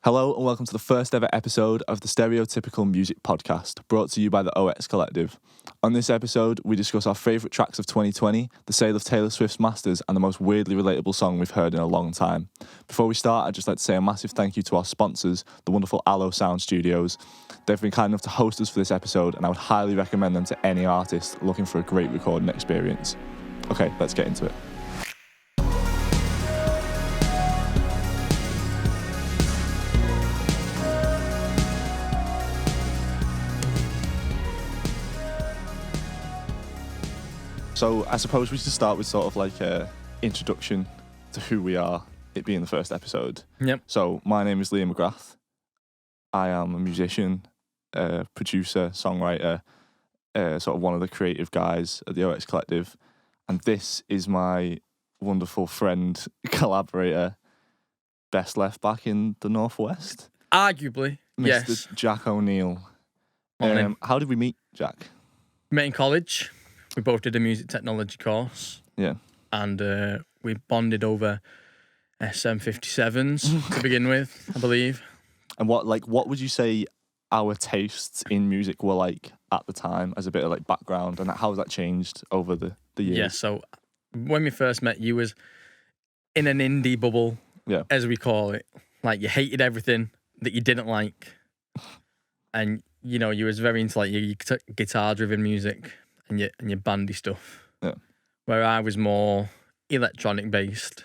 Hello and welcome to the first ever episode of the Stereotypical Music Podcast, brought to you by the OX Collective. On this episode, we discuss our favourite tracks of 2020, the sale of Taylor Swift's masters, and the most weirdly relatable song we've heard in a long time. Before we start, I'd just like to say a massive thank you to our sponsors, the wonderful Allo Sound Studios. They've been kind enough to host us for this episode, and I would highly recommend them to any artist looking for a great recording experience. Okay, let's get into it. So I suppose we should start with sort of like a introduction to who we are, it being the first episode. Yep. So my name is Liam McGrath. I am a musician, producer, songwriter, sort of one of the creative guys at the OX Collective. And this is my wonderful friend, collaborator, best left back in the Northwest. Arguably, Mr. yes. Jack O'Neill. Morning. How did we meet, Jack? Met in college. We both did a music technology course. Yeah. And we bonded over SM57s to begin with, I believe. And what would you say our tastes in music were like at the time, as a bit of like background, and how has that changed over the years? Yeah, so when we first met, you was in an indie bubble, Yeah. as we call it. Like, you hated everything that you didn't like. And, you know, you was very into like your guitar-driven music and your bandy stuff. Yeah. Where I was more electronic-based.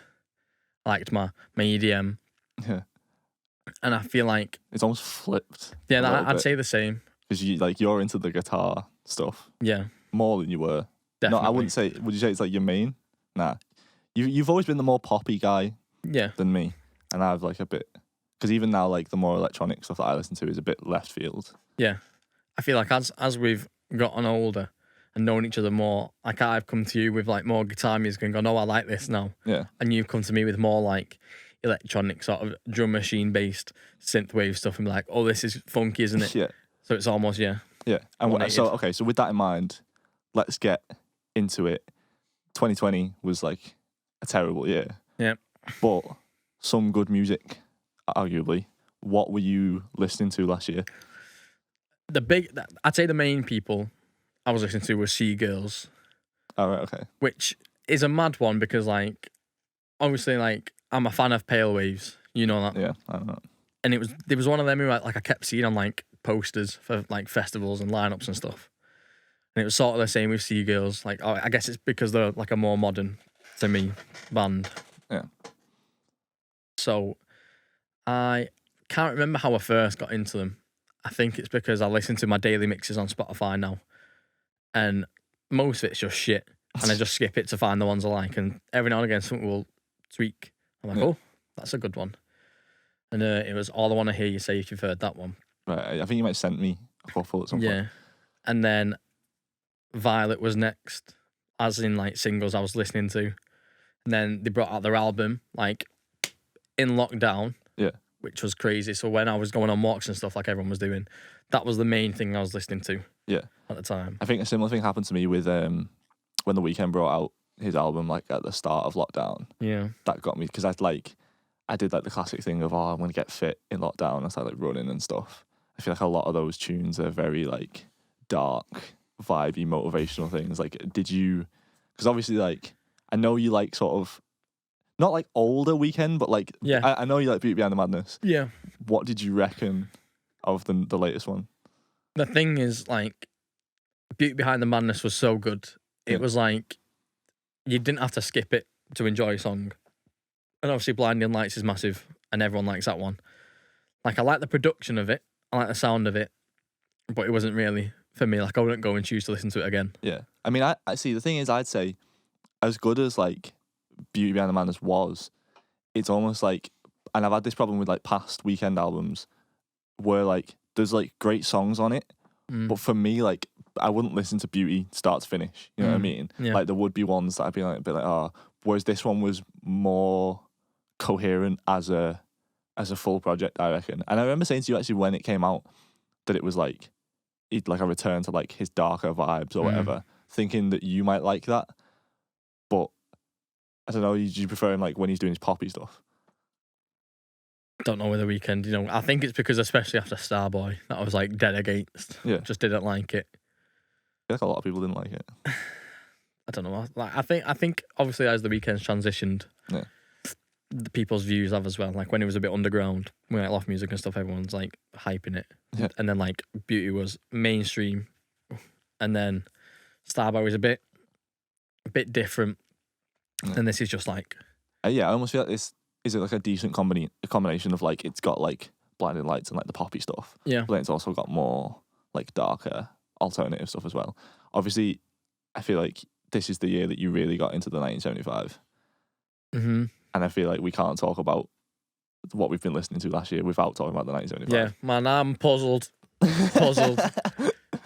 I liked my EDM. Yeah. And I feel like... It's almost flipped. Yeah, I'd say the same. Because you're into the guitar stuff. Yeah. More than you were. Definitely. No, I wouldn't say... Would you say it's like your main? Nah. You've always been the more poppy guy than me. And I've like a bit... Because even now, like, the more electronic stuff that I listen to is a bit left field. Yeah. I feel like as we've gotten older and known each other more, like, I've come to you with like more guitar music and gone, oh, I like this now. Yeah. And you've come to me with more like electronic sort of drum machine based synthwave stuff and be like, oh, this is funky, isn't it? Yeah. So it's almost, Yeah. And Dominated. so with that in mind, let's get into it. 2020 was like a terrible year. Yeah. But some good music, arguably. What were you listening to last year? I'd say the main people I was listening to were Seagirls, Oh, right, okay. which is a mad one because, like, obviously, like, I'm a fan of Pale Waves, you know that. Yeah, I don't know. And there was one of them who like I kept seeing on like posters for like festivals and lineups and stuff. And it was sort of the same with Seagirls. Like, I guess it's because they're like a more modern, to me, band. Yeah. So I can't remember how I first got into them. I think it's because I listen to my daily mixes on Spotify now. And most of it's just shit. And I just skip it to find the ones I like. And every now and again, something will tweak. I'm like, oh, that's a good one. And it was All I Want to Hear You Say If You've Heard That one. Right, I think you might have sent me a couple at some point. Yeah. And then Violet was next, as in like singles I was listening to. And then they brought out their album, like, in lockdown. Yeah. Which was crazy. So when I was going on walks and stuff like everyone was doing, that was the main thing I was listening to. Yeah. At the time. I think a similar thing happened to me with when The Weeknd brought out his album like at the start of lockdown. Yeah. That got me because I did like the classic thing of I'm gonna get fit in lockdown. I started like running and stuff. I feel like a lot of those tunes are very like dark, vibey, motivational things. Like, did you? Because obviously, like, I know you like sort of not like older Weeknd, but like I know you like Beauty Behind the Madness. Yeah. What did you reckon of the latest one? The thing is, like, Beauty Behind the Madness was so good. It was like you didn't have to skip it to enjoy a song. And obviously Blinding Lights is massive and everyone likes that one. Like, I like the production of it. I like the sound of it. But it wasn't really for me. Like, I wouldn't go and choose to listen to it again. Yeah. I mean, I see, the thing is, I'd say as good as like Beauty Behind the Madness was, it's almost like, and I've had this problem with like past Weeknd albums where like there's like great songs on it, but for me, like, I wouldn't listen to Beauty start to finish. You know what I mean? Yeah. Like, there would be ones that I'd be like, oh, whereas this one was more coherent as a full project, I reckon. And I remember saying to you actually when it came out that it was like a return to like his darker vibes or whatever, thinking that you might like that. But I don't know, do you prefer him like when he's doing his poppy stuff? Don't know whether Weekend, you know, I think it's because especially after Starboy that I was like dead against. Yeah. Just didn't like it. I feel like a lot of people didn't like it. I don't know. Like I think obviously as the Weekend's transitioned, Yeah. the people's views have as well. Like when it was a bit underground, when like Loft Music and stuff, everyone's like hyping it. Yeah. And then like Beauty was mainstream, and then Starboy was a bit different. Yeah. And this is just like Yeah, I almost feel like this is it like a decent combination of like it's got like blinding lights and like the poppy stuff. yeah. But then it's also got more like darker alternative stuff as well. Obviously, I feel like this is the year that you really got into the 1975. Mm-hmm. And I feel like we can't talk about what we've been listening to last year without talking about the 1975. Yeah, man, I'm puzzled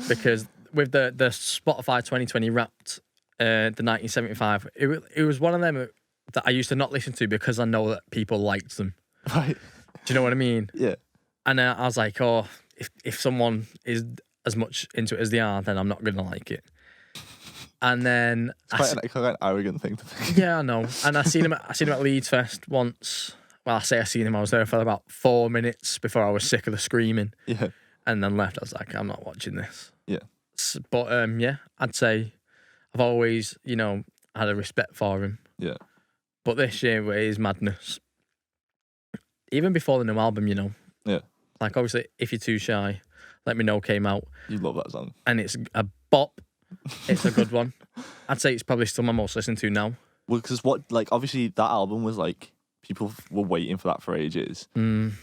because with the Spotify 2020 Wrapped, the 1975, it was one of them that I used to not listen to because I know that people liked them. Right. Do you know what I mean? Yeah. And I was like, oh, if someone is as much into it as they are, then I'm not gonna like it. And then It's quite an arrogant thing to think. yeah, I know. And I seen him at Leeds Fest once. Well, I say I seen him. I was there for about 4 minutes before I was sick of the screaming. Yeah. And then left. I was like, I'm not watching this. Yeah. But yeah, I'd say I've always, you know, had a respect for him. Yeah. But this year it is madness. Even before the new album, you know. Yeah. Like obviously, If You're Too Shy, Let Me Know came out. You love that song. And it's a bop. It's a good one. I'd say it's probably still my most listened to now. Well, because obviously that album was like, people were waiting for that for ages.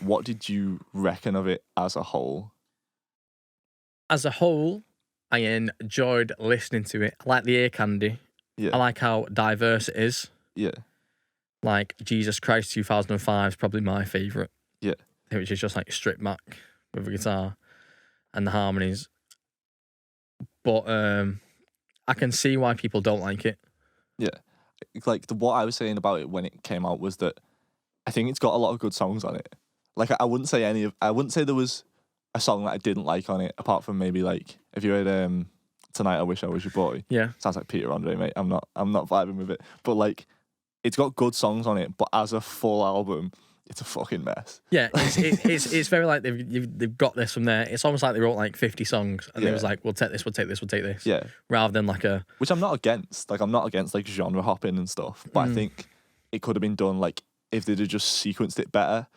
What did you reckon of it as a whole? As a whole, I enjoyed listening to it. I like the ear candy. Yeah. I like how diverse it is. Yeah. Like Jesus Christ 2005 is probably my favourite. Yeah. Which is just like stripped back with a guitar and the harmonies. But I can see why people don't like it. Yeah. Like what I was saying about it when it came out was that I think it's got a lot of good songs on it. Like I wouldn't say there was a song that I didn't like on it, apart from maybe like if you heard Tonight I Wish I Was Your Boy. Yeah. Sounds like Peter Andre, mate. I'm not vibing with it. But like it's got good songs on it, but as a full album, it's a fucking mess. Yeah, it's very like they've got this from there. It's almost like they wrote like 50 songs and it was like, we'll take this. Yeah. Rather than like a... Which I'm not against. Like I'm not against like genre hopping and stuff. But I think it could have been done like if they'd have just sequenced it better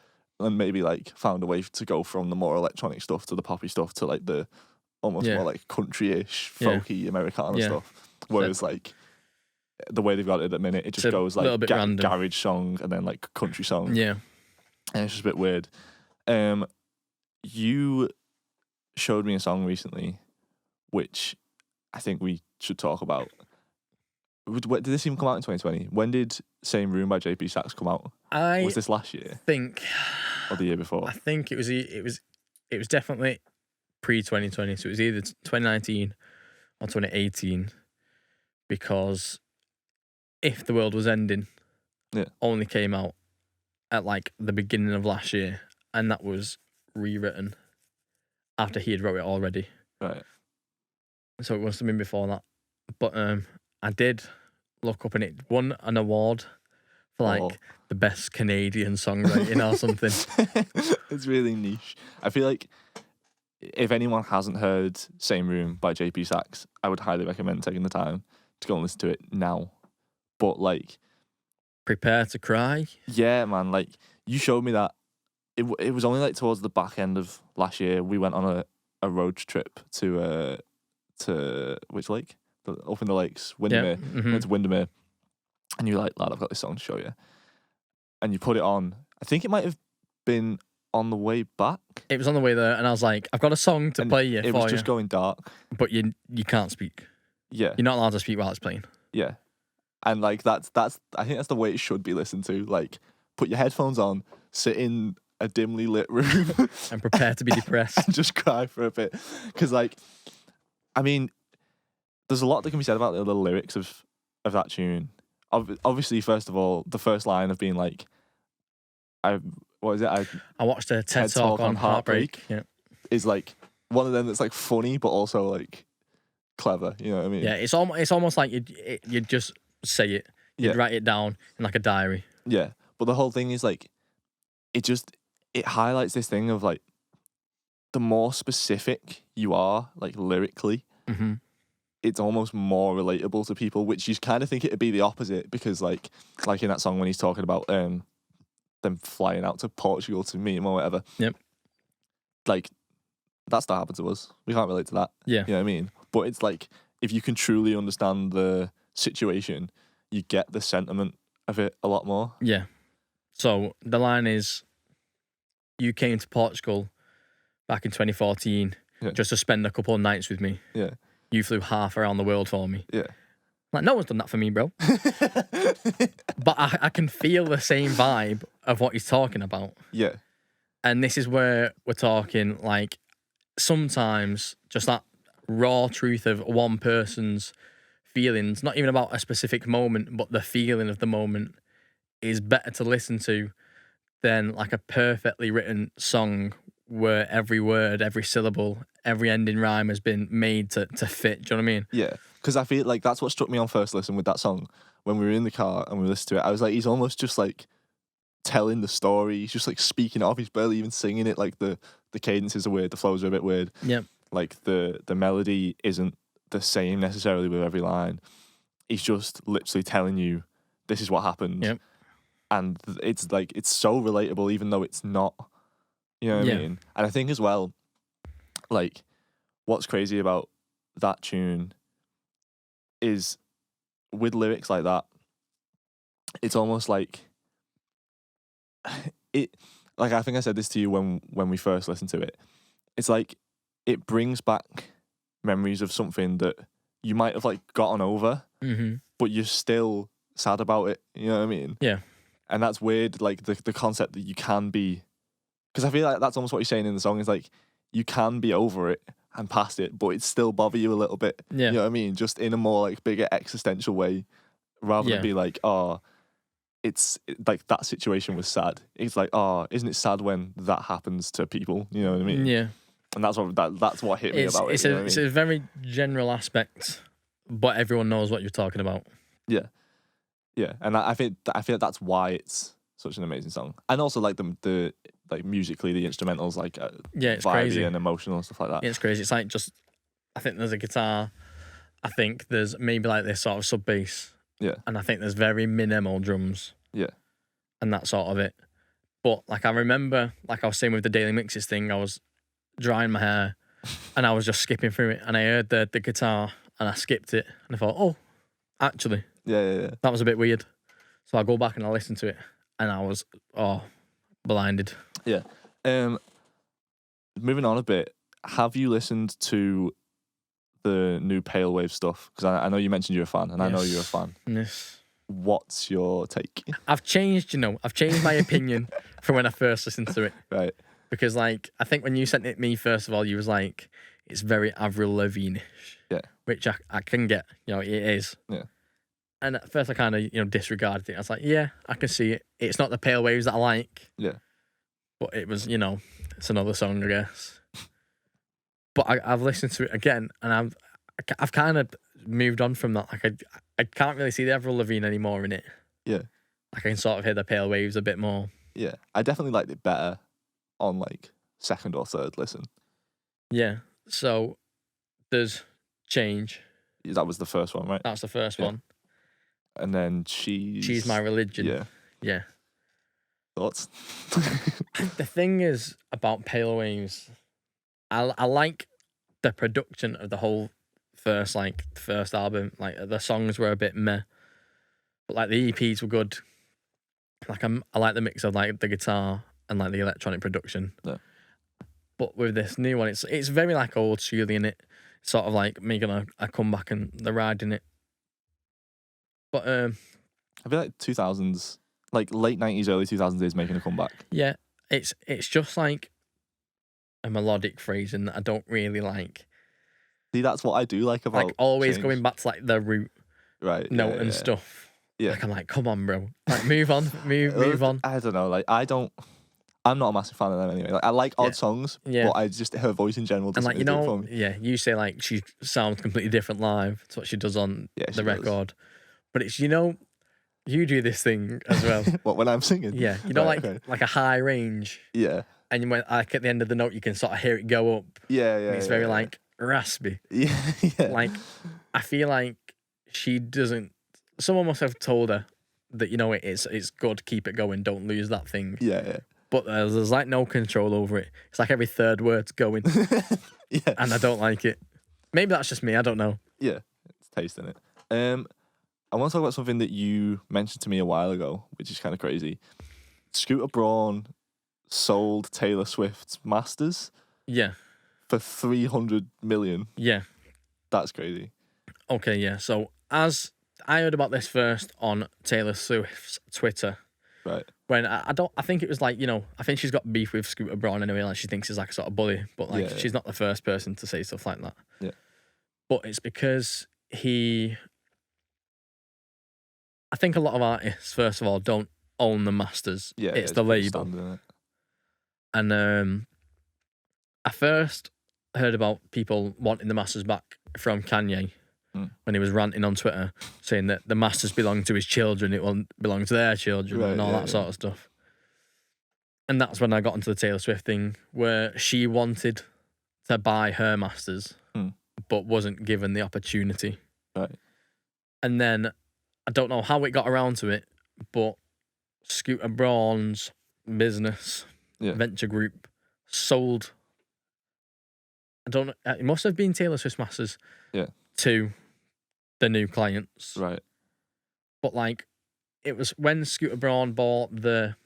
and maybe like found a way to go from the more electronic stuff to the poppy stuff to like the almost more like country-ish, folky Americana stuff. Whereas like the way they've got it at the minute, it just goes like garage song and then like country song. Yeah. And it's just a bit weird. You showed me a song recently, which I think we should talk about. Did this even come out in 2020? When did Same Room by JP Sachs come out? Was this last year? Or the year before? I think it was definitely pre-2020. So it was either 2019 or 2018. Because If the World Was Ending only came out at like the beginning of last year, and that was rewritten after he had wrote it already. Right. So it must have been before that. But I did look up and it won an award for like the best Canadian songwriting or something. It's really niche. I feel like if anyone hasn't heard Same Room by JP Sachs, I would highly recommend taking the time to go and listen to it now. But like, Prepare to Cry. Yeah, man. Like you showed me that. It was only like towards the back end of last year. We went on a road trip to which lake? Up in the lakes, Windermere. Mm-hmm. Went to Windermere, and you were like, lad, I've got this song to show you. And you put it on. I think it might have been on the way back. It was on the way there, and I was like, I've got a song to play you for you. It was just going dark. But you can't speak. Yeah. You're not allowed to speak while it's playing. Yeah. And like that's I think that's the way it should be listened to. Like put your headphones on, sit in a dimly lit room and prepare to be depressed and just cry for a bit. Because like, I mean, there's a lot that can be said about the lyrics of that tune. Obviously, first of all, the first line of being like, I watched a TED Talk on heartbreak. Yeah, is like one of them that's like funny but also like clever. You know what I mean? Yeah, it's almost like you'd just say it. You'd write it down in like a diary. Yeah, but the whole thing is like, it it highlights this thing of like the more specific you are, like lyrically, Mm-hmm. it's almost more relatable to people, which you kind of think it'd be the opposite because like in that song when he's talking about them flying out to Portugal to meet him or whatever. Yep. Like that's not happened to us. We can't relate to that. Yeah. You know what I mean? But it's like if you can truly understand the situation, you get the sentiment of it a lot more. Yeah. So the line is, you came to Portugal back in 2014 just to spend a couple of nights with me. Yeah. You flew half around the world for me. Yeah. Like, no one's done that for me, bro. But I can feel the same vibe of what he's talking about. Yeah. And this is where we're talking, like, sometimes just that raw truth of one person's feelings, not even about a specific moment, but the feeling of the moment, is better to listen to than like a perfectly written song where every word, every syllable, every ending rhyme has been made to fit. Do you know what I mean? Yeah. Because I feel like that's what struck me on first listen with that song. When we were in the car and we listened to it, I was like, he's almost just like telling the story. He's just like speaking it off. He's barely even singing it. Like the cadences are weird, the flows are a bit weird. Yeah. Like the melody isn't the same necessarily with every line. He's just literally telling you this is what happened. Yep. And it's like it's so relatable even though it's not. You know what I mean? And I think as well, like what's crazy about that tune is with lyrics like that, it's almost like it, like I think I said this to you when we first listened to it. It's like it brings back memories of something that you might have like gotten over, but you're still sad about it. You know what I mean? Yeah. And that's weird, like the concept that you can be, because I feel like that's almost what he's saying in the song is like you can be over it and past it, but it still bother you a little bit. Yeah. You know what I mean? Just in a more like bigger existential way, rather than be like, oh, it's like that situation was sad. It's like, oh, isn't it sad when that happens to people? You know what I mean? Yeah. And that's what hit me about it. It's a very general aspect, but everyone knows what you're talking about. Yeah. Yeah. And I feel that's why it's such an amazing song. And also like the like musically, the instrumentals like it's vibey crazy and emotional and stuff like that. Yeah, it's crazy. It's like just, I think there's a guitar, I think there's maybe like this sort of sub bass. Yeah. And I think there's very minimal drums. Yeah. And that sort of it. But like I remember, like I was saying with the daily mixes thing, I was drying my hair and I was just skipping through it and I heard the guitar and I skipped it and I thought, oh, actually, yeah. that was a bit weird. So I go back and I listen to it and I was blinded. Yeah. Moving on a bit, have you listened to the new Pale Wave stuff? Because I know you mentioned you're a fan, and I know you're a fan. Yes. What's your take? I've changed my opinion from when I first listened to it. Right. Because, like, I think when you sent it to me, first of all, you was like, it's very Avril Lavigne-ish. Yeah. Which I can get, it is. Yeah. And at first I kind of, disregarded it. I was like, yeah, I can see it. It's not the Pale Waves that I like. Yeah. But it was, it's another song, I guess. But I've listened to it again, and I've kind of moved on from that. Like, I can't really see the Avril Lavigne anymore in it. Yeah. I can sort of hear the Pale Waves a bit more. Yeah. I definitely liked it better on, like, second or third listen. Yeah. So, there's Change. That was the first one, right? That's the first one. And then She's My Religion. Yeah. Yeah. Thoughts? The thing is about Pale Waves, I like the production of the whole first album. Like the songs were a bit meh, but like the EPs were good. Like I like the mix of like the guitar and like the electronic production. Yeah. But with this new one, it's very like old school in it, sort of like making a comeback and the ride in it. But I feel like 2000s, like late 90s, early 2000s is making a comeback. Yeah, it's just like a melodic phrasing that I don't really like. See, that's what I do like about like always Change. going back to like the root note and stuff. Yeah. Like I'm like, come on, bro. Like move on, move on. I don't know, like I'm not a massive fan of them anyway. Like I like odd songs, but I just her voice in general doesn't and like really do it for me. yeah, you say like she sounds completely different live to what she does on the record. But it's you do this thing as well. What, when I'm singing? Yeah, you know, Right, like okay. like a high range, Yeah. and when like at the end of the note, you can sort of hear it go up. Yeah, And it's very like raspy. Yeah, yeah. Like, I feel like she doesn't. Someone must have told her that, you know, it's good, keep it going, don't lose that thing. Yeah, But there's like no control over it. It's like every third word's going, yeah. and I don't like it. Maybe that's just me. I don't know. Yeah, it's taste in it. I want to talk about something that you mentioned to me a while ago, which is kind of crazy. Scooter Braun sold Taylor Swift's masters Yeah, for 300 million. yeah. That's crazy. Okay, yeah. So as I heard about this first on Taylor Swift's Twitter. Right. When I think it was like, you know, I think she's got beef with Scooter Braun anyway, like she thinks he's like a sort of bully, but like she's not the first person to say stuff like that. Yeah. But it's because I think a lot of artists, first of all, don't own the masters. Yeah. It's the label. And I first heard about people wanting the masters back from Kanye when he was ranting on Twitter, saying that the masters belong to his children, it won't belong to their children, and all that sort of stuff. And that's when I got into the Taylor Swift thing, where she wanted to buy her masters, but wasn't given the opportunity. Right. And then I don't know how it got around to it, but Scooter Braun's business venture group sold. I don't know. It must have been Taylor Swift's masters. To the new clients. Right. But like, it was when Scooter Braun bought the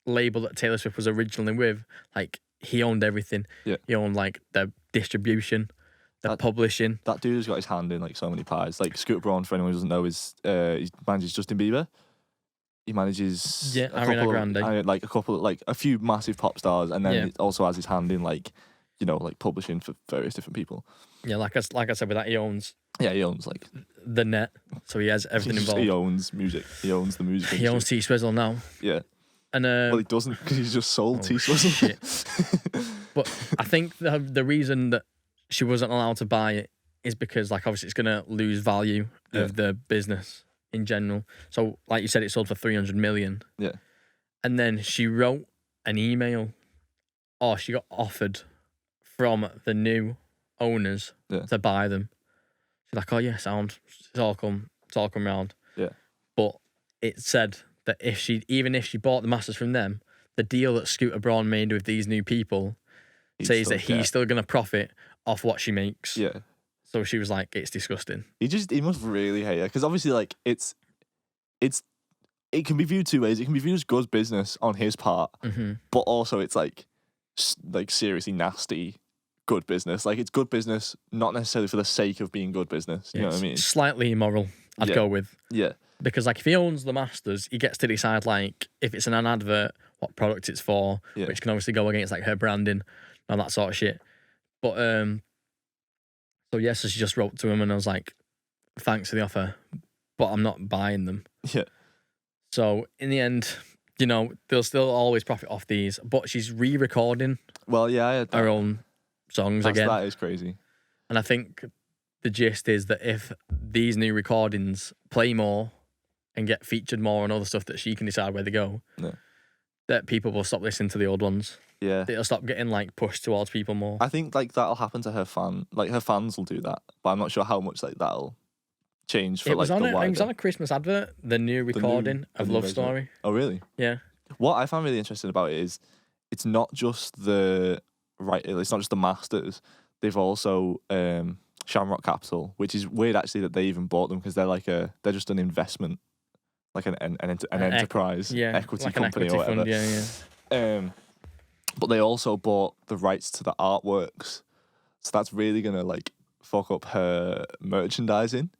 label that Taylor Swift was originally with, like, he owned everything. Yeah. He owned like the distribution, the publishing. That dude has got his hand in like so many pies. Like Scooter Braun, for anyone who doesn't know, is he manages Justin Bieber. He manages Ariana Grande. Like a few massive pop stars, and then he also has his hand in like, you know, like publishing for various different people. Yeah, like I said with that, he owns. Yeah, he owns like the net, so he has everything involved. He owns music. He owns the music. He owns T-Swizzle now. Yeah. And well, he doesn't because he's just sold T-Swizzle. Shit. But I think the reason that she wasn't allowed to buy it is because, like, obviously it's gonna lose value of the business in general. So, like you said, it sold for 300 million. Yeah. And then she wrote an email, or she got offered from the new owners to buy them. She's like, oh yeah, sound. It's all come round. Yeah. But it said that even if she bought the masters from them, the deal that Scooter Braun made with these new people says that he's still gonna profit off what she makes. Yeah. So she was like, it's disgusting. He must really hate her because obviously, like, it can be viewed two ways. It can be viewed as good business on his part, but also it's like seriously nasty good business. Like, it's good business, not necessarily for the sake of being good business. You know what I mean? Slightly immoral, I'd go with. Yeah. Because, like, if he owns the masters, he gets to decide, like, if it's an advert, what product it's for, which can obviously go against, like, her branding and that sort of shit. But, so yes, she just wrote to him and I was like, thanks for the offer, but I'm not buying them. Yeah. So, in the end, you know, they'll still always profit off these, but she's re-recording her own songs again. That is crazy. And I think the gist is that if these new recordings play more and get featured more on other stuff that she can decide where they go, that people will stop listening to the old ones. Yeah. It'll stop getting, like, pushed towards people more. I think, like, that'll happen to her fan. Like, her fans will do that, but I'm not sure how much, like, that'll change for, it was like, It was on a Christmas advert, the new recording of Love Story. Oh, really? Yeah. What I found really interesting about it is it's not just it's not just the masters. They've also Shamrock Capital, which is weird actually that they even bought them because they're just an investment, like an enterprise equity like company an equity or whatever. Fund, but they also bought the rights to the artworks, so that's really gonna like fuck up her merchandising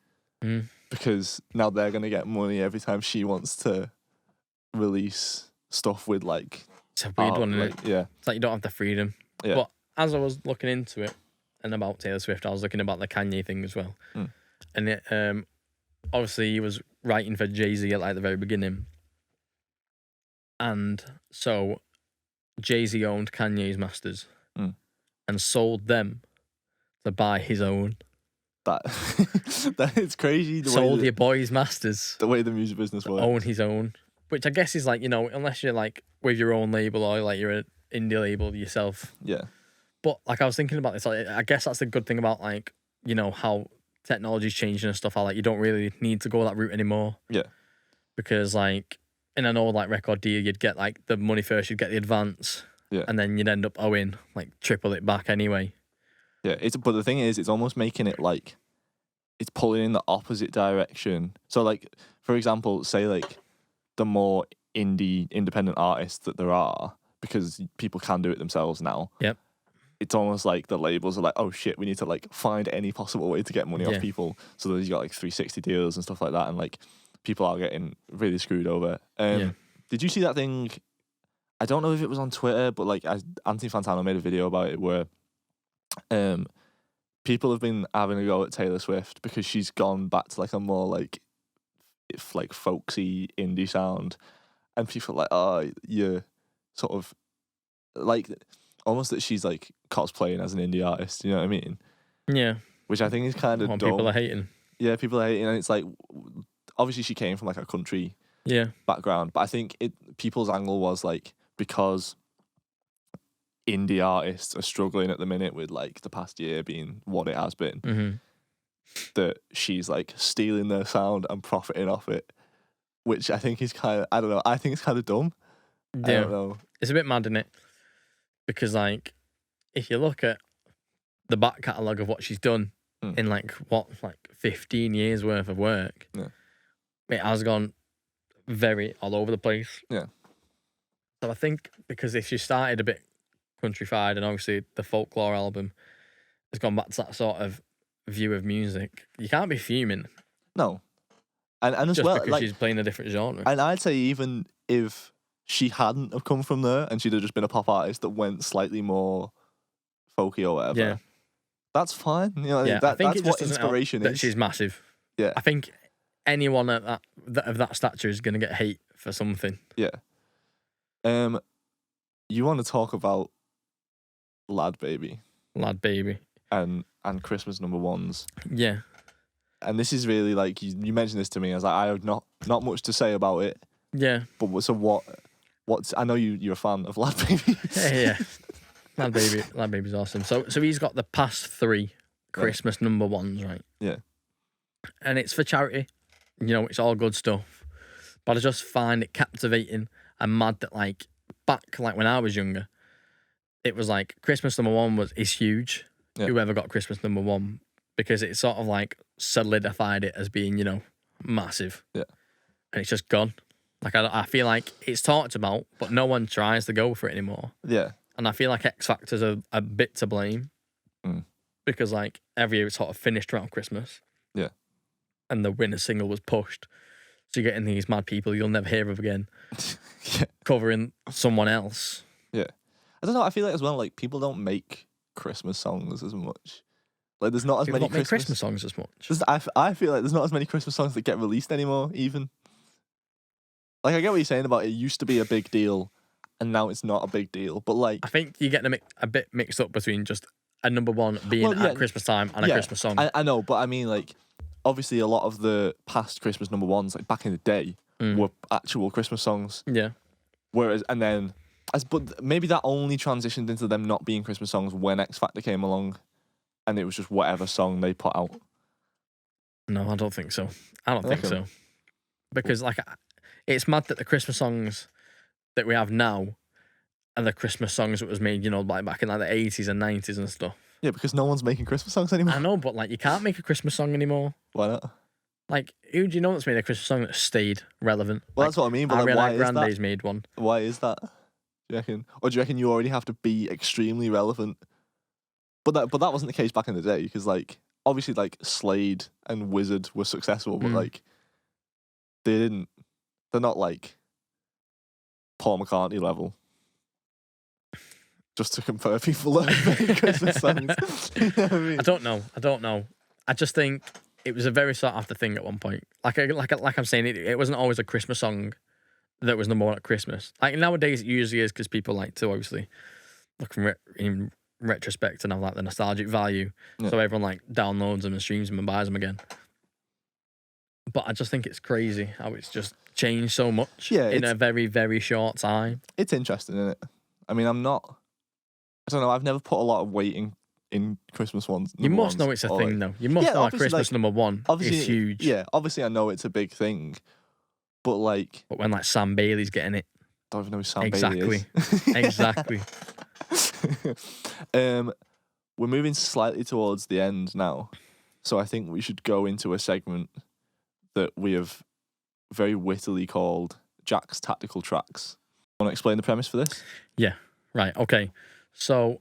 because now they're gonna get money every time she wants to release stuff with like. It's a weird one, isn't it? Yeah. It's like you don't have the freedom. Yeah. But as I was looking into it and about Taylor Swift, I was looking about the Kanye thing as well. And it, obviously he was writing for Jay-Z at like the very beginning. And so Jay-Z owned Kanye's masters and sold them to buy his own. that that it's crazy Sold your boys masters. the way the music business works. Own his own. Which I guess is like, unless you're like with your own label or like you're an indie label yourself. Yeah. But like I was thinking about this, like, I guess that's the good thing about like, how technology's changing and stuff. How like you don't really need to go that route anymore. Yeah. Because like in an old like record deal, you'd get like the money first, you'd get the advance. Yeah. And then you'd end up owing like triple it back anyway. Yeah. But the thing is, it's almost making it like it's pulling in the opposite direction. So like, for example, say like the more independent artists that there are, because people can do it themselves now. Yep. It's almost like the labels are like, oh shit, we need to like find any possible way to get money off people. So then you got like 360 deals and stuff like that, and like people are getting really screwed over. Did you see that thing? I don't know if it was on Twitter, but like Anthony Fantano made a video about it where people have been having a go at Taylor Swift because she's gone back to like a more like folksy indie sound, and people are like, oh, you're sort of like almost that she's like cosplaying as an indie artist, you know what I mean? Yeah. Which I think is kind of dumb. People are hating. Yeah, people are hating, and it's like obviously she came from like a country background, but I think people's angle was like because indie artists are struggling at the minute with like the past year being what it has been, that she's like stealing their sound and profiting off it, which I think is kind of, I don't know, I think it's kind of dumb. Yeah. I don't know. It's a bit mad, isn't it? Because like if you look at the back catalogue of what she's done in like 15 years worth of work, it has gone very all over the place. Yeah. So I think because if she started a bit countrified, and obviously the folklore album has gone back to that sort of view of music, you can't be fuming. No. And as just well, because like, she's playing a different genre. And I'd say even if she hadn't have come from there and she'd have just been a pop artist that went slightly more folky or whatever, that's fine. You know, I think that's it just what doesn't help inspiration that is. she's massive. Yeah. I think anyone at of that stature is going to get hate for something. Yeah. You want to talk about Lad Baby and Christmas number ones? Yeah. And this is really like you mentioned this to me. I was like, I have not much to say about it. Yeah. But so what's I know you're a fan of Lad Baby. Yeah. Lad Baby's awesome. So he's got the past 3 Christmas number ones, right? Yeah. And it's for charity. It's all good stuff. But I just find it captivating and mad that like back like when I was younger, it was like Christmas number 1 is huge. Yeah. Whoever got Christmas number 1, because it sort of like solidified it as being, massive. Yeah. And it's just gone. Like I feel like it's talked about, but no one tries to go for it anymore. Yeah. And I feel like X Factor's a bit to blame. Because like every year it's sort of finished around Christmas. Yeah. And the winner single was pushed. So you're getting these mad people you'll never hear of again. Covering someone else. Yeah. I don't know, I feel like as well, like people don't make Christmas songs as much. Like there's not as People many don't make Christmas songs as much. I feel like there's not as many Christmas songs that get released anymore, even. Like I get what you're saying about it used to be a big deal and now it's not a big deal. But like I think you get a bit mixed up between just a number 1 being at Christmas time and a Christmas song. I know, but I mean like obviously a lot of the past Christmas number 1s, like back in the day, were actual Christmas songs. Yeah. Whereas but maybe that only transitioned into them not being Christmas songs when X Factor came along and it was just whatever song they put out. No, I don't think so. I don't think so. Because like it's mad that the Christmas songs that we have now are the Christmas songs that was made, like back in like the 80s and 90s and stuff. Yeah, because no one's making Christmas songs anymore. I know, but like you can't make a Christmas song anymore. Why not? Like, who do you know that's made a Christmas song that stayed relevant? Well, like, that's what I mean, but like, why is that? Grande's made one. Why is that? Do you reckon? Or do you reckon you already have to be extremely relevant? But that wasn't the case back in the day, because like obviously like Slade and Wizard were successful, but like they're not like Paul McCartney level. Just to compare people that make Christmas songs. You know what I mean? I don't know. I just think it was a very sought after thing at one point. Like I'm saying, it wasn't always a Christmas song that was number 1 at Christmas. Like nowadays, it usually is because people like to obviously look retrospect and have like the nostalgic value. Yeah. So everyone like downloads them and streams them and buys them again. But I just think it's crazy how it's just changed so much in a very, very short time. It's interesting, isn't it? I mean, I don't know, I've never put a lot of weight in Christmas ones. You must know it's a thing, though. You must know like Christmas number one is huge. Yeah, obviously I know it's a big thing, but like... But when like Sam Bailey's getting it. Don't even know who Sam Bailey is. Exactly. We're moving slightly towards the end now, so I think we should go into a segment that we have very wittily called Jack's Tactical Tracks. Want to explain the premise for this? Yeah, right, okay. So,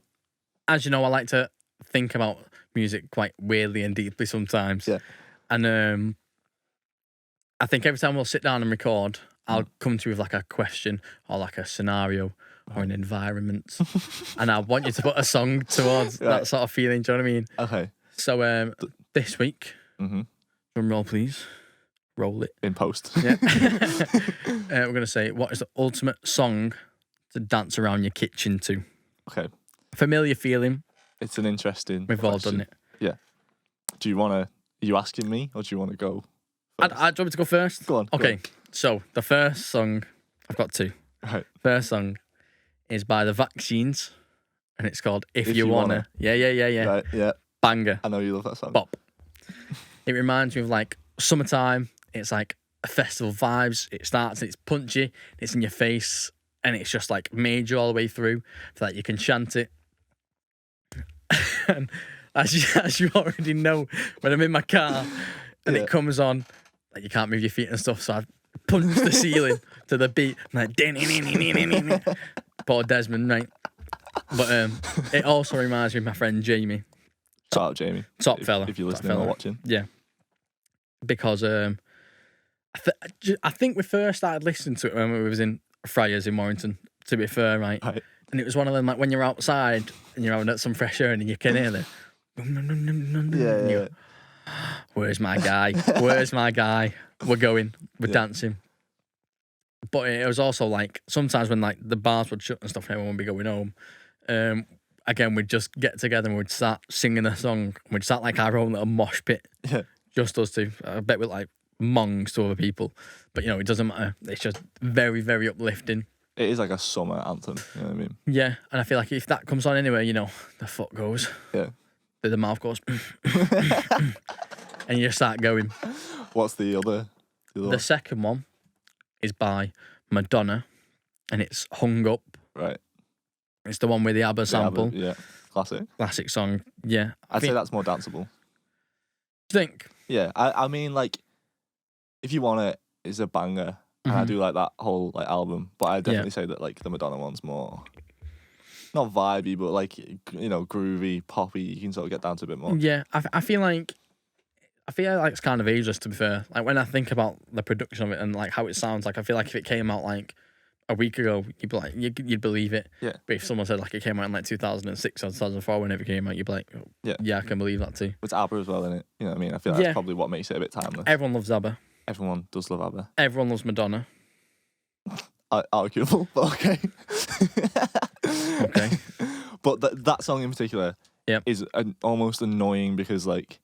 as you know, I like to think about music quite weirdly and deeply sometimes. Yeah. And I think every time we'll sit down and record, I'll come to you with like a question or like a scenario or an environment. And I want you to put a song towards that sort of feeling. Do you know what I mean? Okay. So this week, drum roll please. Roll it. In post. Yeah. We're going to say, what is the ultimate song to dance around your kitchen to? Okay. Familiar feeling. It's an interesting We've all done it. Yeah. Are you asking me or do you want to go Do you want me to go first? Go on. Okay. Go on. So the first song, I've got two. Right. First song is by The Vaccines and it's called If You Wanna. Yeah. Right, yeah. Banger. I know you love that song. Bop. It reminds me of like summertime. It's like a festival vibes. It starts and it's punchy. It's in your face and it's just like major all the way through so that you can chant it. And as you already know, when I'm in my car and it comes on, like you can't move your feet and stuff, so I punch the ceiling to the beat. I'm like, poor Desmond, right? But it also reminds me of my friend Jamie. Shout out Jamie. Top fella. If you're listening or watching. Yeah. Because I think we first started listening to it when we was in Friars in Warrington, to be fair, right? And it was one of them, like, when you're outside and you're having some fresh air and you can hear the... Yeah. Where's my guy? Where's my guy? We're going. We're dancing. But it was also, like, sometimes when, like, the bars would shut and stuff and everyone would be going home, again, we'd just get together and we'd start singing a song. We'd start, like, our own little mosh pit. Yeah. Just us two. I bet with, like, mongs to other people. But, you know, it doesn't matter. It's just very, very uplifting. It is like a summer anthem, you know what I mean? Yeah, and I feel like if that comes on anyway, you know, the foot goes. Yeah. The mouth goes. And you just start going. What's the other? The second one is by Madonna, and it's Hung Up. Right. It's the one with the ABBA sample. Yeah. Classic Song. Yeah. I'd say that's more danceable. Think. Yeah. I mean, like, If You Want It is a banger. And I do like that whole like album, but I definitely say that like the Madonna one's more not vibey, but like, you know, groovy, poppy. You can sort of get down to a bit more. Yeah, I feel like it's kind of ageless, to be fair. Like when I think about the production of it and like how it sounds, like I feel like if it came out like a week ago, you'd be like you'd believe it. Yeah. But if someone said like it came out in like 2006 or 2004, whenever it came out, you'd be like, oh, yeah, I can believe that too. It's ABBA as well, isn't it? You know what I mean? I feel like that's probably what makes it a bit timeless. Everyone loves ABBA. Everyone does love ABBA. Everyone loves Madonna. Arguable, but okay. Okay. But that song in particular is almost annoying because like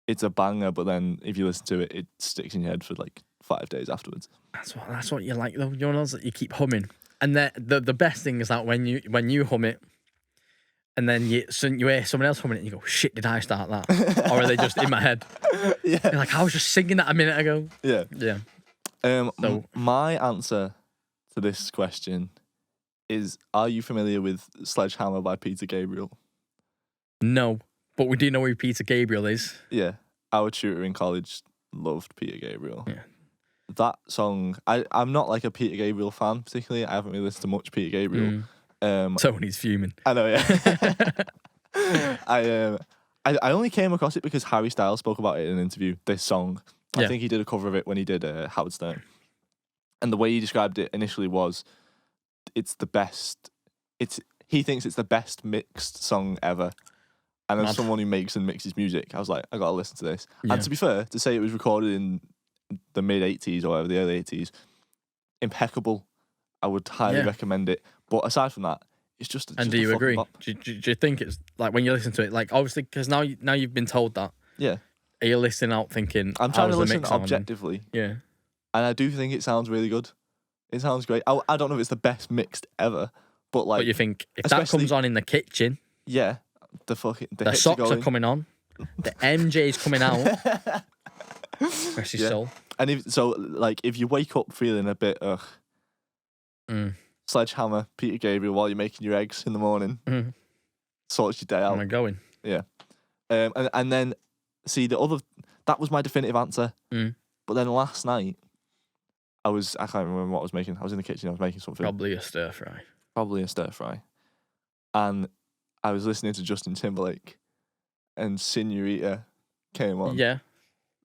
it's a banger, but then if you listen to it, it sticks in your head for like 5 days afterwards. That's what you like though. You know that you keep humming, and the best thing is that when you hum it, and then you hear someone else humming it, and you go, "Shit, did I start that?" Or are they just in my head? Yeah. You're like, I was just singing that a minute ago. Yeah. Yeah. So my answer to this question is: are you familiar with Sledgehammer by Peter Gabriel? No, but we do know who Peter Gabriel is. Yeah, our tutor in college loved Peter Gabriel. Yeah. That song, I'm not like a Peter Gabriel fan particularly. I haven't really listened to much Peter Gabriel. Tony's fuming. I know, yeah. I only came across it because Harry Styles spoke about it in an interview, this song. I think he did a cover of it when he did Howard Stern. And the way he described it initially was, it's the best, he thinks it's the best mixed song ever. And as someone who makes and mixes music, I was like, I gotta listen to this. Yeah. And to be fair, to say it was recorded in the mid-80s or whatever, the early 80s, impeccable. I would highly recommend it. But aside from that, it's just. And do you agree? Do you think it's like when you listen to it, like obviously because now you've been told that. Yeah. Are you listening out thinking? I'm trying to listen mix objectively. Yeah. And I do think it sounds really good. It sounds great. I don't know if it's the best mixed ever, but like. But you think if that comes on in the kitchen? Yeah. The socks are coming on. The MJ's coming out. Rest his soul. And if you wake up feeling a bit Sledgehammer, Peter Gabriel while you're making your eggs in the morning, sorts your day out. Am I going? Yeah. And then see that was my definitive answer. But then last night I can't remember what I was making. I was in the kitchen. I was making something. Probably a stir fry. And I was listening to Justin Timberlake, and Señorita came on. Yeah.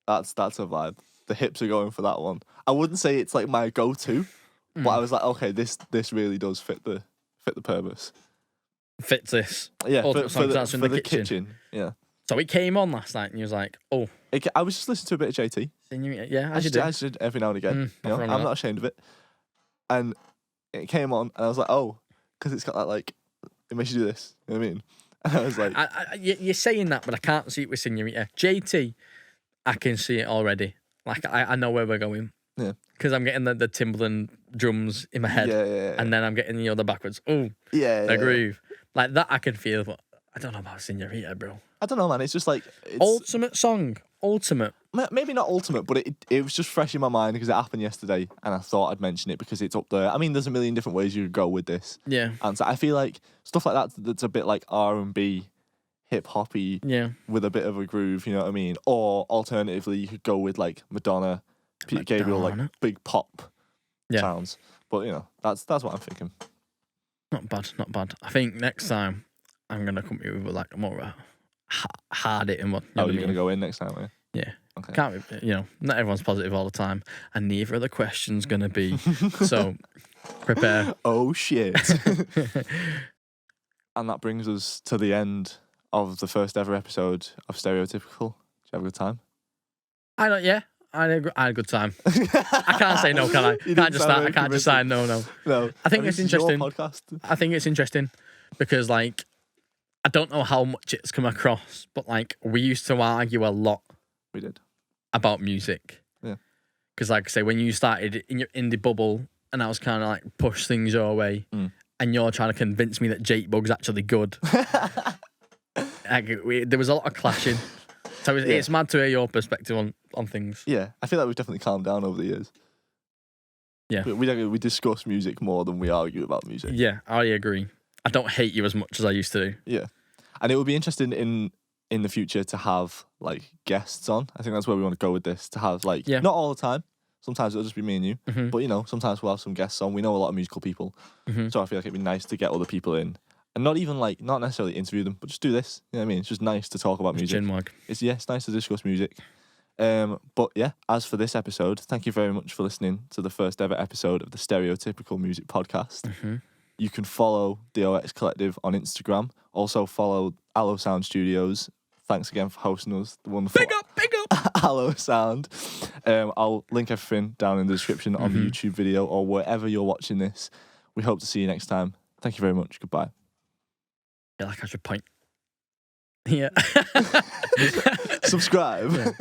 That's a vibe. The hips are going for that one. I wouldn't say it's like my go-to, but I was like, okay, this really does fit the purpose. Fits this. Yeah, for the kitchen. Yeah. So it came on last night, and you was like, oh. I was just listening to a bit of JT. Yeah, as you do. I did every now and again. I'm not ashamed of it. And it came on, and I was like, oh, because it's got that like, it makes you do this. You know what I mean? And I was like, you're saying that, but I can't see it with Señorita. JT, I can see it already. Like I know where we're going. Yeah. Because I'm getting the Timberland drums in my head. Yeah. And then I'm getting the other backwards. Oh. Yeah. The groove. Like that I can feel, but I don't know about Señorita, bro. I don't know, man. It's just like ultimate song. Ultimate. Maybe not ultimate, but it was just fresh in my mind because it happened yesterday, and I thought I'd mention it because it's up there. I mean, there's a million different ways you could go with this. Yeah. And so I feel like stuff like that's a bit like R&B, hip hoppy. Yeah. With a bit of a groove, you know what I mean? Or alternatively, you could go with like Madonna, Peter Gabriel, like big pop sounds. But you know, that's what I'm thinking. Not bad. I think next time I'm gonna come here with like more of a hard hitting one. You're gonna go in next time, are you? Yeah. Okay. Can't be, not everyone's positive all the time, and neither are the questions gonna be. So prepare. Oh shit. And that brings us to the end of the first ever episode of Stereotypical. Did you have a good time? I had a good time. I can't say no, can I? I can't just say no. No. I think it's interesting. Your podcast. I think it's interesting because like I don't know how much it's come across, but like we used to argue a lot. We did. About music. Yeah. Because like I say, when you started in your indie bubble and I was kind of like push things your way and you're trying to convince me that Jake Bug's actually good. There was a lot of clashing. So it's mad to hear your perspective on things. Yeah, I feel like we've definitely calmed down over the years. Yeah. We discuss music more than we argue about music. Yeah, I agree. I don't hate you as much as I used to do. Yeah. And it would be interesting in the future to have like guests on. I think that's where we want to go with this, to have like not all the time. Sometimes it'll just be me and you. But sometimes we'll have some guests on. We know a lot of musical people. So I feel like it'd be nice to get other people in. And not necessarily interview them, but just do this. You know what I mean? It's just nice to talk about music. Chinwag. It's nice to discuss music. But yeah, as for this episode, thank you very much for listening to the first ever episode of the Stereotypical Music Podcast. You can follow the OX Collective on Instagram. Also follow Allo Sound Studios. Thanks again for hosting us. The wonderful Big up! Allo Sound. I'll link everything down in the description on the YouTube video or wherever you're watching this. We hope to see you next time. Thank you very much. Goodbye. Yeah, like I should point. Yeah. Subscribe. Yeah.